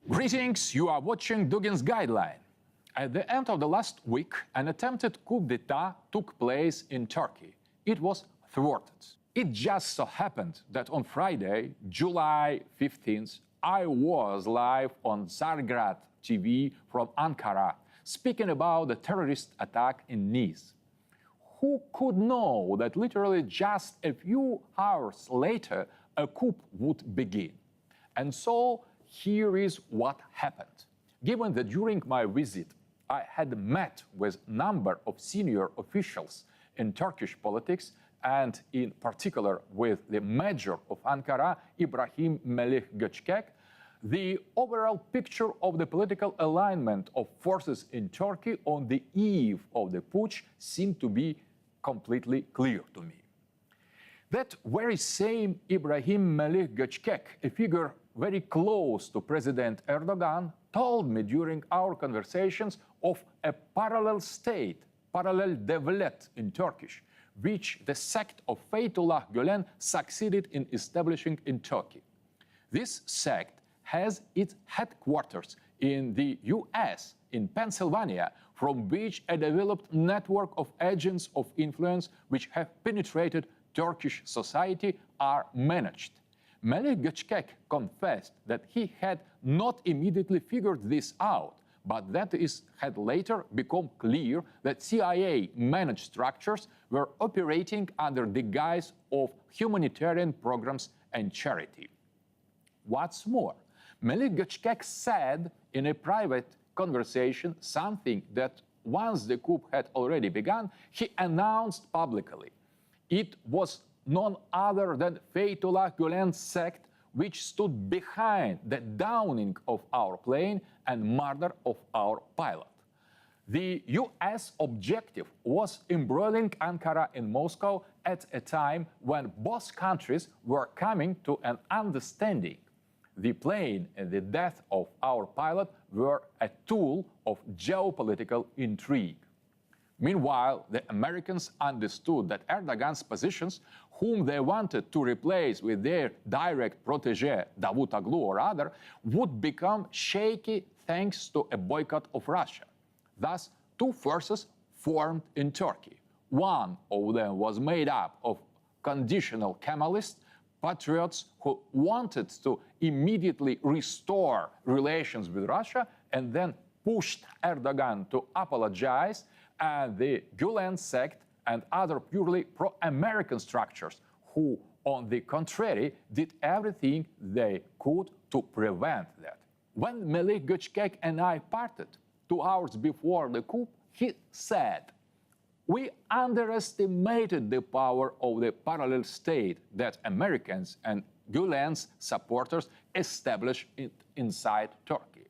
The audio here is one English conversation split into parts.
Greetings, you are watching Dugin's Guideline. At the end of the last week, an attempted coup d'etat took place in Turkey. It was thwarted. It just so happened that on Friday, July 15th, I was live on Zagreb TV from Ankara, speaking about the terrorist attack in Nice. Who could know that literally just a few hours later, a coup would begin? And so, here is what happened. Given that during my visit, I had met with a number of senior officials in Turkish politics, and in particular with the mayor of Ankara, Ibrahim Melih Göçkek, the overall picture of the political alignment of forces in Turkey on the eve of the putsch seemed to be completely clear to me. That very same Ibrahim Melih Göçkek, a figure very close to President Erdogan, told me during our conversations of a parallel state, parallel devlet in Turkish, which the sect of Fethullah Gülen succeeded in establishing in Turkey. This sect has its headquarters in the US, in Pennsylvania, from which a developed network of agents of influence which have penetrated Turkish society are managed. Melih Göçkek confessed that he had not immediately figured this out, but that it had later become clear that CIA-managed structures were operating under the guise of humanitarian programs and charity. What's more, Melih Göçkek said in a private conversation something that once the coup had already begun, he announced publicly. It was none other than Fethullah Gülen's sect which stood behind the downing of our plane and murder of our pilot. The US objective was embroiling Ankara and Moscow at a time when both countries were coming to an understanding. The plane and the death of our pilot were a tool of geopolitical intrigue. Meanwhile, the Americans understood that Erdogan's positions, whom they wanted to replace with their direct protege, Davutoglu or other, would become shaky thanks to a boycott of Russia. Thus, two forces formed in Turkey. One of them was made up of conditional Kemalists, patriots who wanted to immediately restore relations with Russia and then pushed Erdogan to apologize, and the Gülen sect and other purely pro-American structures who, on the contrary, did everything they could to prevent that. When Melih Göçkek and I parted 2 hours before the coup, he said, "We underestimated the power of the parallel state that Americans and Gülen's supporters established inside Turkey.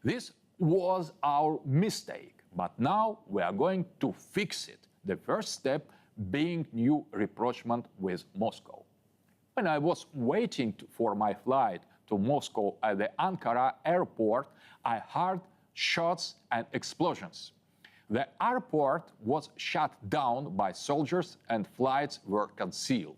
This was our mistake. But now we are going to fix it, the first step being new rapprochement with Moscow." When I was waiting for my flight to Moscow at the Ankara airport, I heard shots and explosions. The airport was shut down by soldiers and flights were concealed.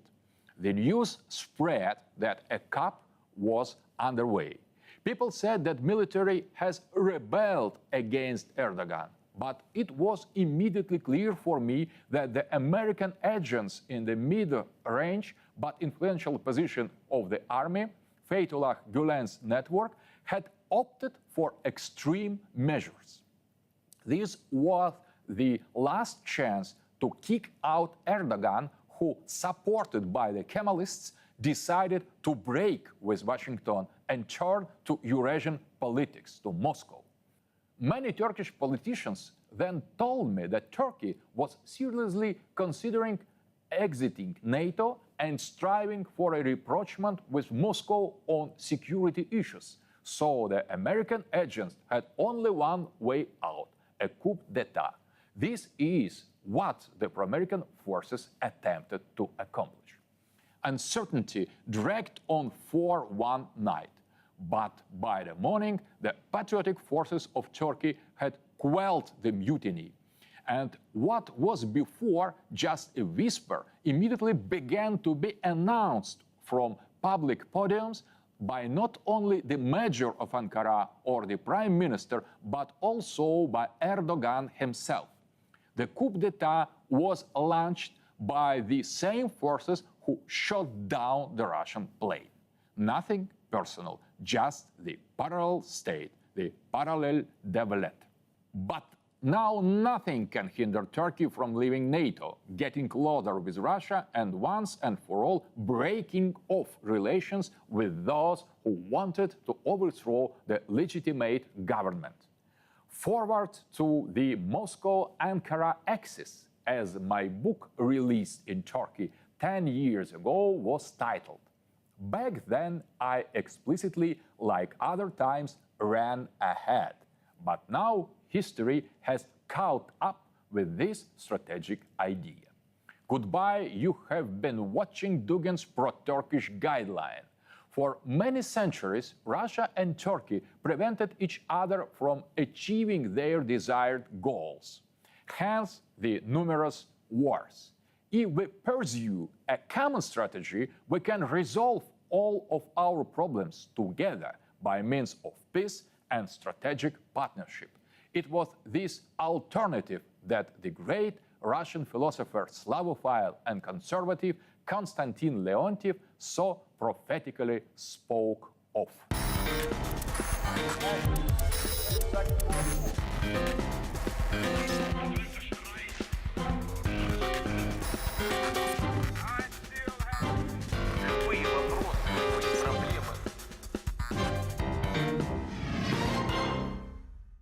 The news spread that a coup was underway. People said that military has rebelled against Erdogan. But it was immediately clear for me that the American agents in the mid-range but influential position of the army, Fethullah Gülen's network, had opted for extreme measures. This was the last chance to kick out Erdogan, who, supported by the Kemalists, decided to break with Washington and turn to Eurasian politics, to Moscow. Many Turkish politicians then told me that Turkey was seriously considering exiting NATO and striving for a rapprochement with Moscow on security issues. So the American agents had only one way out, a coup d'etat. This is what the pro-American forces attempted to accomplish. Uncertainty dragged on for one night. But by the morning, the patriotic forces of Turkey had quelled the mutiny. And what was before just a whisper immediately began to be announced from public podiums by not only the mayor of Ankara or the prime minister, but also by Erdogan himself. The coup d'etat was launched by the same forces who shot down the Russian plane. Nothing personal, just the parallel state, the parallel development. But now nothing can hinder Turkey from leaving NATO, getting closer with Russia, and once and for all breaking off relations with those who wanted to overthrow the legitimate government. Forward to the Moscow-Ankara axis, as my book released in Turkey 10 years ago was titled. Back then, I explicitly, like other times, ran ahead. But now history has caught up with this strategic idea. Goodbye, you have been watching Dugin's pro-Turkish guideline. For many centuries, Russia and Turkey prevented each other from achieving their desired goals. Hence, the numerous wars. If we pursue a common strategy, we can resolve all of our problems together by means of peace and strategic partnership. It was this alternative that the great Russian philosopher, Slavophile and conservative Konstantin Leontiev so prophetically spoke of.